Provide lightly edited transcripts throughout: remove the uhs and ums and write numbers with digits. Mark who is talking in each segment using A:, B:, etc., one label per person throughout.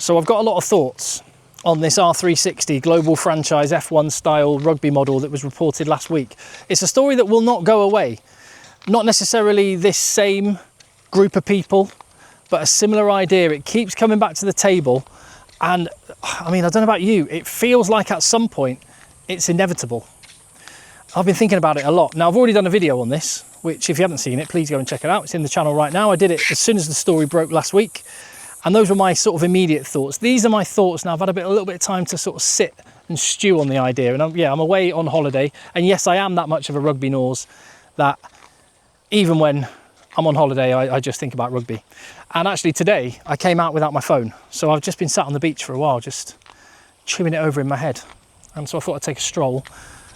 A: So I've got a lot of thoughts on this R360 global franchise F1 style rugby model that was reported last week. It's a story that will not go away. Not necessarily this same group of people, but a similar idea. It keeps coming back to the table. And I mean, I don't know about you, it feels like at some point it's inevitable. I've been thinking about it a lot. Now, I've already done a video on this, which if you haven't seen it, please go and check it out. It's in the channel right now. I did it as soon as the story broke last week. And those were my sort of immediate thoughts. These are my thoughts now. I've had a little bit of time to sort of sit and stew on the idea. And I'm away on holiday. And yes, I am that much of a rugby nose that even when I'm on holiday, I just think about rugby. And actually today, I came out without my phone. So I've just been sat on the beach for a while, just chewing it over in my head. And so I thought I'd take a stroll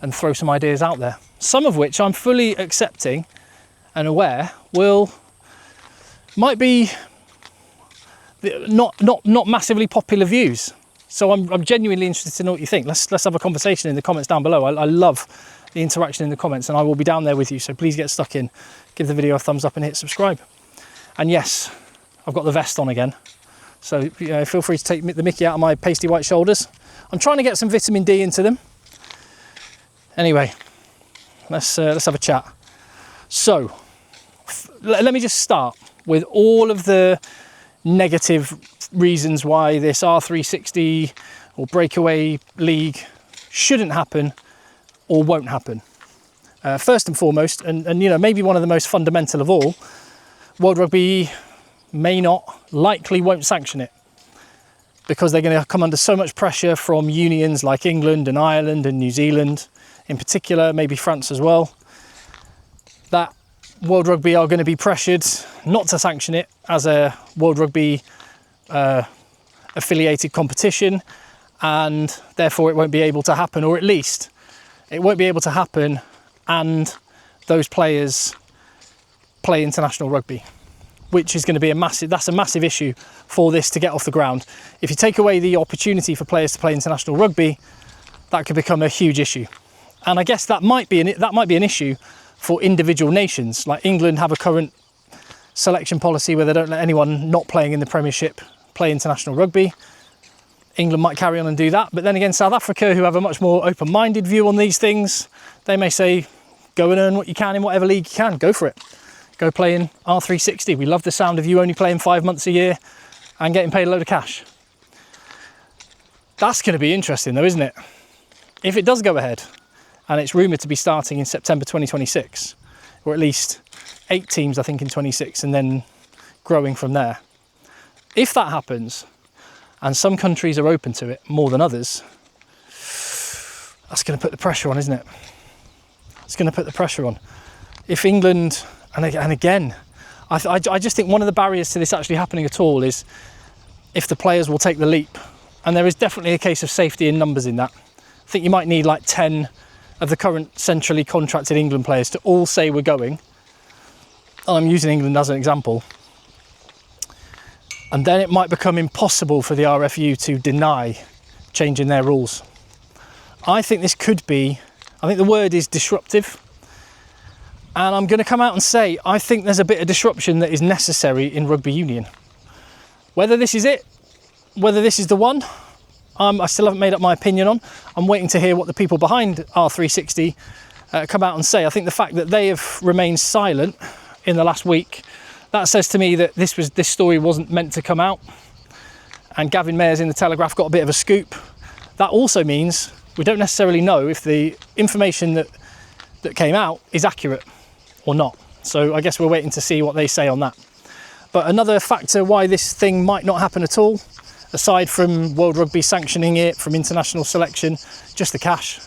A: and throw some ideas out there. Some of which I'm fully accepting and aware might be not massively popular views. So I'm genuinely interested to know what you think. Let's have a conversation in the comments down below. I love the interaction in the comments, and I will be down there with you. So please get stuck in, give the video a thumbs up and hit subscribe. And yes, I've got the vest on again. So feel free to take the mickey out of my pasty white shoulders. I'm trying to get some vitamin D into them. Anyway, let's have a chat. So let me just start with all of the negative reasons why this R360 or breakaway league shouldn't happen or won't happen. First and foremost, and maybe one of the most fundamental of all, World Rugby likely won't sanction it, because they're going to come under so much pressure from unions like England and Ireland and New Zealand in particular, maybe France as well, that World Rugby are going to be pressured not to sanction it as a World Rugby affiliated competition, and therefore it won't be able to happen, or at least it won't be able to happen and those players play international rugby, which is going to be a massive issue for this to get off the ground. If you take away the opportunity for players to play international rugby, that could become a huge issue. And I guess that might be an issue for individual nations. Like England have a current selection policy where they don't let anyone not playing in the Premiership play international rugby. England might carry on and do that. But then again, South Africa, who have a much more open-minded view on these things, they may say, go and earn what you can in whatever league you can, go for it. Go play in R360. We love the sound of you only playing 5 months a year and getting paid a load of cash. That's going to be interesting though, isn't it? If it does go ahead, and it's rumoured to be starting in September 2026, or at least 8 teams, I think, in 26, and then growing from there. If that happens, and some countries are open to it more than others, that's going to put the pressure on, isn't it? It's going to put the pressure on. If England, and again, I just think one of the barriers to this actually happening at all is if the players will take the leap. And there is definitely a case of safety in numbers in that. I think you might need like 10 of the current centrally contracted England players to all say we're going. I'm using England as an example. And then it might become impossible for the RFU to deny changing their rules. I think this could be, I think the word is disruptive. And I'm going to come out and say, I think there's a bit of disruption that is necessary in rugby union. Whether this is it, whether this is the one, I still haven't made up my opinion on. I'm waiting to hear what the people behind R360 come out and say. I think the fact that they have remained silent in the last week, that says to me that this story wasn't meant to come out. And Gavin Mayers in the Telegraph got a bit of a scoop. That also means we don't necessarily know if the information that came out is accurate or not. So I guess we're waiting to see what they say on that. But another factor why this thing might not happen at all, aside from World Rugby sanctioning it, from international selection, just the cash.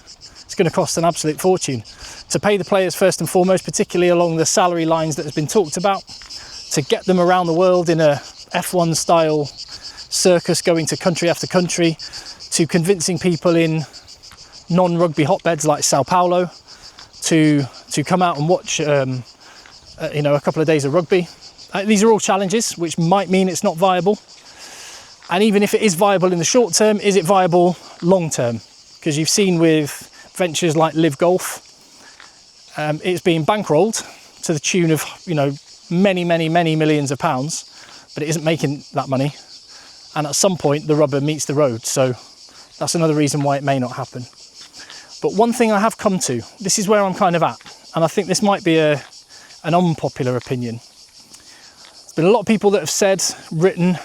A: It's going to cost an absolute fortune to pay the players first and foremost, particularly along the salary lines that has been talked about, to get them around the world in a F1 style circus, going to country after country, to convincing people in non-rugby hotbeds like Sao Paulo to come out and watch a couple of days of rugby. These are all challenges which might mean it's not viable. And even if it is viable in the short term, is it viable long term? Because you've seen with ventures like Live Golf, it's being bankrolled to the tune of many millions of pounds, but it isn't making that money. And at some point, the rubber meets the road. So that's another reason why it may not happen. But one thing I have come to, this is where I'm kind of at, and I think this might be an unpopular opinion. There's been a lot of people that have said, written,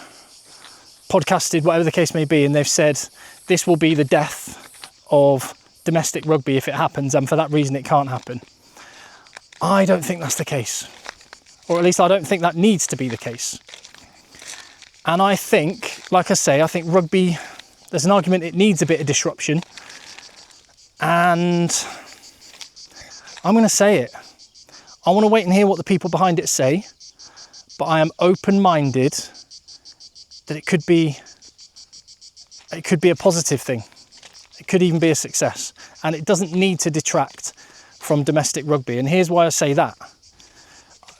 A: podcasted, whatever the case may be, and they've said this will be the death of domestic rugby if it happens, and for that reason it can't happen. I don't think that's the case, or at least I don't think that needs to be the case. And I think, like I say, I think rugby, there's an argument it needs a bit of disruption, and I'm going to say it. I want to wait and hear what the people behind it say, but I am open-minded that it could be a positive thing. It could even be a success, and it doesn't need to detract from domestic rugby. And here's why I say that.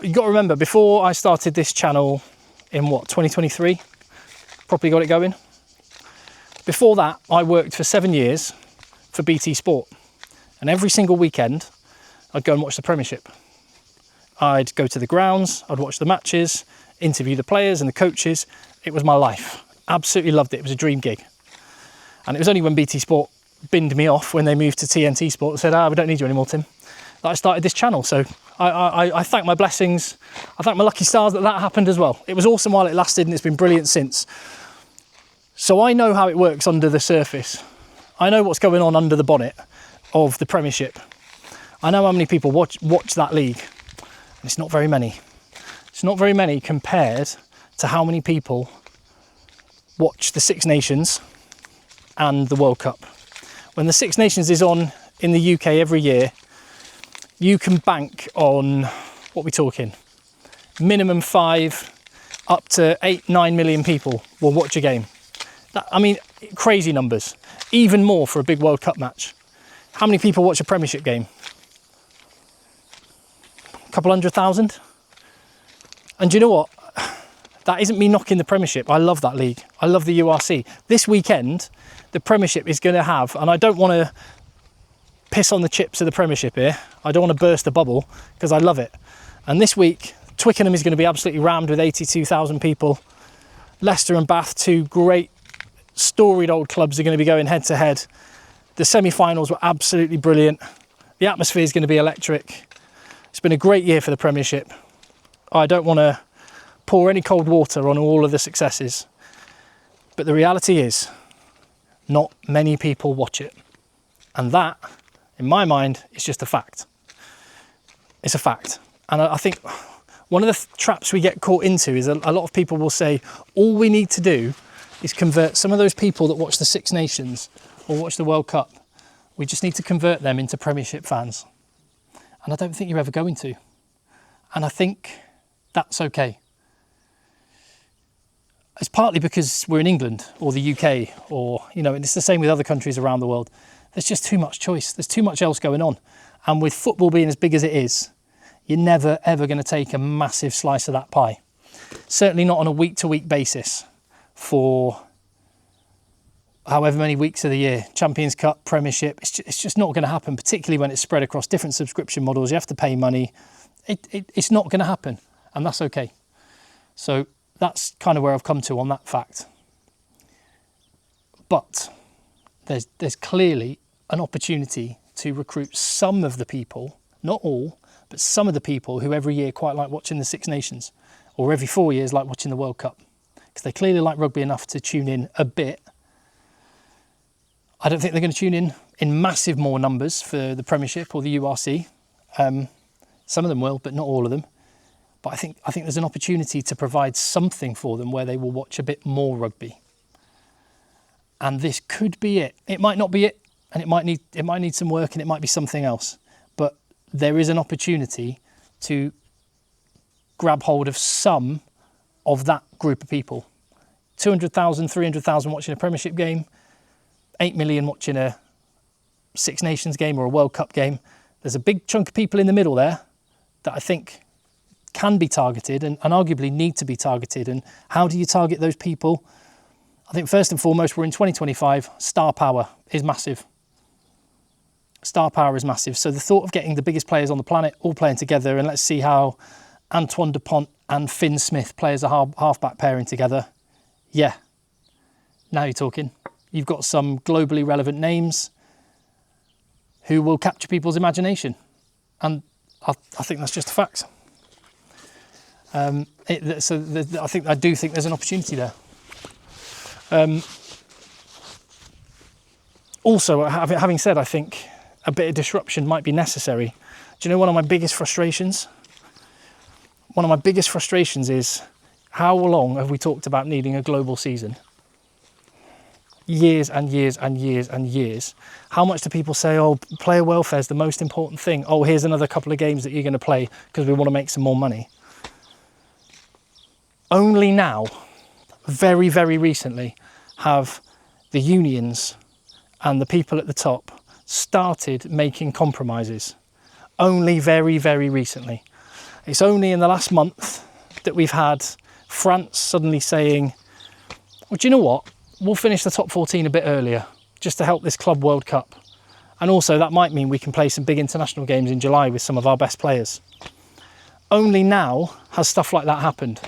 A: You've got to remember, before I started this channel in 2023, properly got it going. Before that, I worked for 7 years for BT Sport, and every single weekend I'd go and watch the Premiership. I'd go to the grounds, I'd watch the matches, interview the players and the coaches. It was my life. Absolutely loved it. It was a dream gig. And it was only when BT Sport binned me off when they moved to TNT Sport and said, we don't need you anymore, Tim, that I started this channel. So I thank my blessings. I thank my lucky stars that happened as well. It was awesome while it lasted, and it's been brilliant since. So I know how it works under the surface. I know what's going on under the bonnet of the Premiership. I know how many people watch that league. And it's not very many. It's not very many compared to how many people watch the Six Nations and the World Cup. When the Six Nations is on in the UK every year, you can bank on, what we're talking, minimum 5 up to 8-9 million people will watch a game. Crazy numbers. Even more for a big World Cup match. How many people watch a Premiership game? A couple 100,000? And do you know what? That isn't me knocking the Premiership. I love that league. I love the URC. This weekend, the Premiership is going to have, and I don't want to piss on the chips of the Premiership here. I don't want to burst the bubble because I love it. And this week, Twickenham is going to be absolutely rammed with 82,000 people. Leicester and Bath, two great storied old clubs, are going to be going head to head. The semi-finals were absolutely brilliant. The atmosphere is going to be electric. It's been a great year for the Premiership. I don't want to pour any cold water on all of the successes, but the reality is not many people watch it, and that, in my mind, is just a fact. It's a fact. And I think one of the traps we get caught into is a lot of people will say all we need to do is convert some of those people that watch the Six Nations or watch the World Cup. We just need to convert them into Premiership fans. And I don't think you're ever going to. And I think that's okay. It's partly because we're in England or the UK, or, and it's the same with other countries around the world. There's just too much choice. There's too much else going on. And with football being as big as it is, you're never, ever going to take a massive slice of that pie. Certainly not on a week-to-week basis for however many weeks of the year. Champions Cup, Premiership, it's just not going to happen, particularly when it's spread across different subscription models. You have to pay money. It's not going to happen, and that's okay. So that's kind of where I've come to on that fact. But there's clearly an opportunity to recruit some of the people, not all, but some of the people who every year quite like watching the Six Nations, or every 4 years like watching the World Cup, because they clearly like rugby enough to tune in a bit. I don't think they're going to tune in massive more numbers for the Premiership or the URC. Some of them will, but not all of them. But I think there's an opportunity to provide something for them where they will watch a bit more rugby. And this could be it. It might not be it, and it might need some work, and it might be something else. But there is an opportunity to grab hold of some of that group of people. 200,000, 300,000 watching a Premiership game, 8 million watching a Six Nations game or a World Cup game. There's a big chunk of people in the middle there that I think can be targeted and arguably need to be targeted. And how do you target those people? I think first and foremost, we're in 2025. Star power is massive. Star power is massive. So the thought of getting the biggest players on the planet all playing together, and let's see how Antoine Dupont and Finn Smith play as a halfback pairing together. Yeah, Now you're talking. You've got some globally relevant names who will capture people's imagination. And I think that's just a fact. I do think there's an opportunity there. Also, having said, I think a bit of disruption might be necessary. Do you know one of my biggest frustrations? One of my biggest frustrations is how long have we talked about needing a global season? Years and years and years and years. How much do people say, oh, player welfare is the most important thing. Oh, here's another couple of games that you're going to play because we want to make some more money. Only now, very, very recently, have the unions and the people at the top started making compromises. Only very, very recently. It's only in the last month that we've had France suddenly saying, well, do you know what? We'll finish the top 14 a bit earlier just to help this Club World Cup. And also that might mean we can play some big international games in July with some of our best players. Only now has stuff like that happened.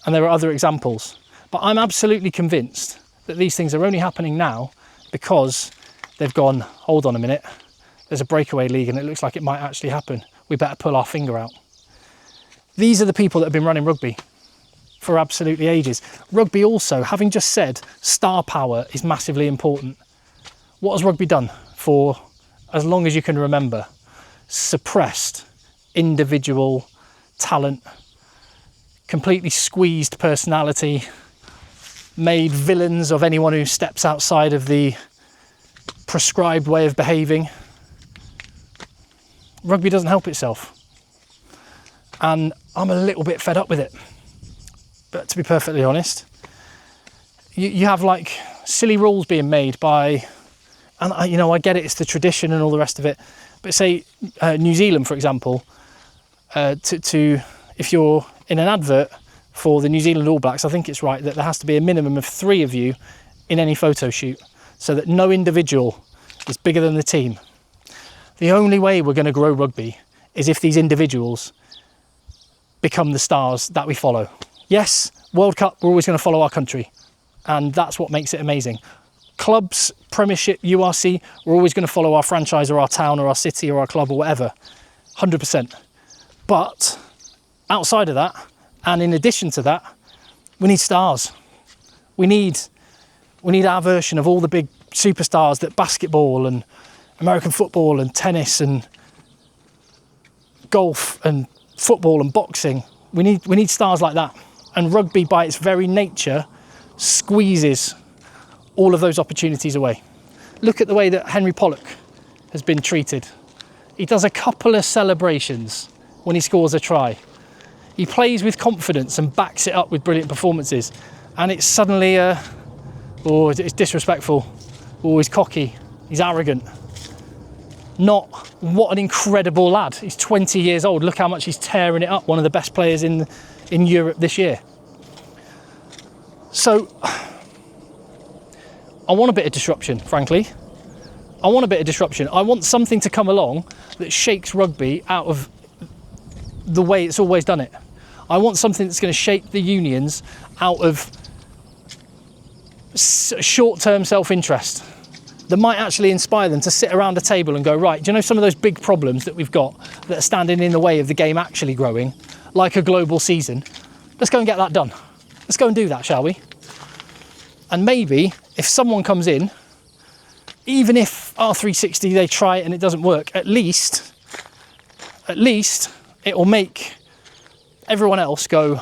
A: And there are other examples. But I'm absolutely convinced that these things are only happening now because they've gone, hold on a minute, there's a breakaway league and it looks like it might actually happen. We better pull our finger out. These are the people that have been running rugby for absolutely ages. Rugby also, having just said star power is massively important. What has rugby done for as long as you can remember? Suppressed individual talent, completely squeezed personality, made villains of anyone who steps outside of the prescribed way of behaving. Rugby doesn't help itself. And I'm a little bit fed up with it. But to be perfectly honest, you have like silly rules being made by, and I get it, it's the tradition and all the rest of it. But say New Zealand, for example, if you're in an advert for the New Zealand All Blacks, I think it's right that there has to be a minimum of 3 of you in any photo shoot so that no individual is bigger than the team. The only way we're going to grow rugby is if these individuals become the stars that we follow. Yes, World Cup, we're always going to follow our country, and that's what makes it amazing. Clubs, Premiership, URC, we're always going to follow our franchise or our town or our city or our club or whatever, 100%. But outside of that, and in addition to that, we need stars. We need our version of all the big superstars that basketball and American football and tennis and golf and football and boxing. We need stars like that. And rugby, by its very nature, squeezes all of those opportunities away. Look at the way that Henry Pollock has been treated. He does a couple of celebrations when he scores a try. He plays with confidence and backs it up with brilliant performances. And it's suddenly, it's disrespectful. Oh, he's cocky. He's arrogant. Not, what an incredible lad. He's 20 years old. Look how much he's tearing it up. One of the best players in Europe this year. So I want a bit of disruption, frankly. I want a bit of disruption. I want something to come along that shakes rugby out of the way it's always done it. I want something that's going to shake the unions out of short-term self-interest that might actually inspire them to sit around a table and go, right, do you know some of those big problems that we've got that are standing in the way of the game actually growing, like a global season? Let's go and get that done. Let's go and do that, shall we? And maybe if someone comes in, even if R360, they try it and it doesn't work, at least it will make everyone else go,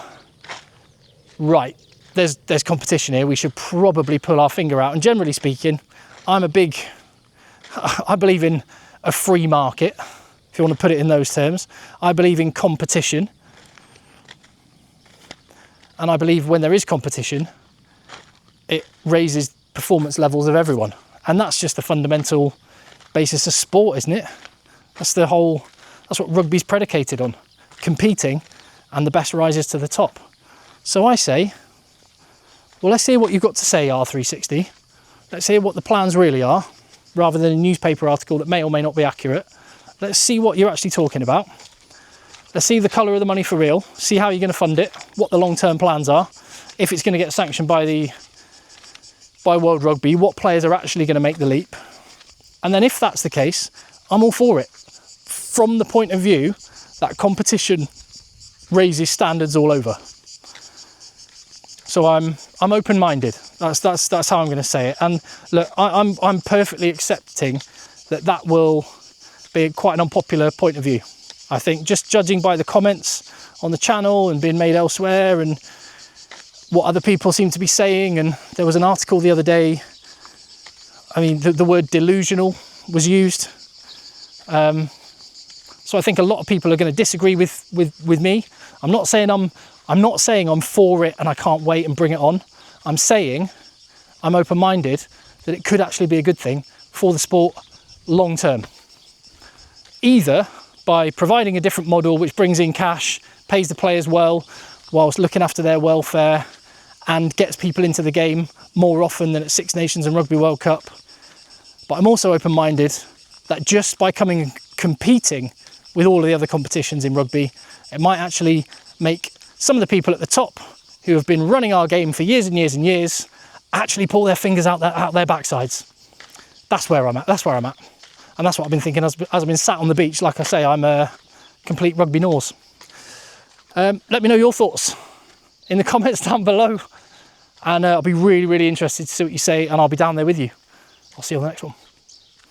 A: right, there's competition here, we should probably pull our finger out. And generally speaking, I believe in a free market, if you want to put it in those terms. I believe in competition. And I believe when there is competition, it raises performance levels of everyone. And that's just the fundamental basis of sport, isn't it? That's what rugby's predicated on, competing, and the best rises to the top. So I say, well, let's hear what you've got to say, R360. Let's hear what the plans really are, rather than a newspaper article that may or may not be accurate. Let's see what you're actually talking about. Let's see the colour of the money for real, see how you're going to fund it, what the long-term plans are, if it's going to get sanctioned by the by World Rugby, what players are actually going to make the leap. And then if that's the case, I'm all for it. From the point of view that competition raises standards all over. So I'm open-minded. That's how I'm going to say it. And look, I'm perfectly accepting that will be quite an unpopular point of view. I think just judging by the comments on the channel and being made elsewhere and what other people seem to be saying, and there was an article the other day, I mean, the word delusional was used. So I think a lot of people are going to disagree with me. I'm not saying I'm for it and I can't wait and bring it on. I'm saying I'm open-minded that it could actually be a good thing for the sport long term. Either by providing a different model which brings in cash, pays the players well, whilst looking after their welfare, and gets people into the game more often than at Six Nations and Rugby World Cup. But I'm also open-minded that just by competing with all of the other competitions in rugby, it might actually make some of the people at the top who have been running our game for years and years and years actually pull their fingers out their backsides. That's where I'm at. And that's what I've been thinking as I've been sat on the beach. Like I say, I'm a complete rugby nose. Let me know your thoughts in the comments down below. And I'll be really, really interested to see what you say, and I'll be down there with you. I'll see you on the next one.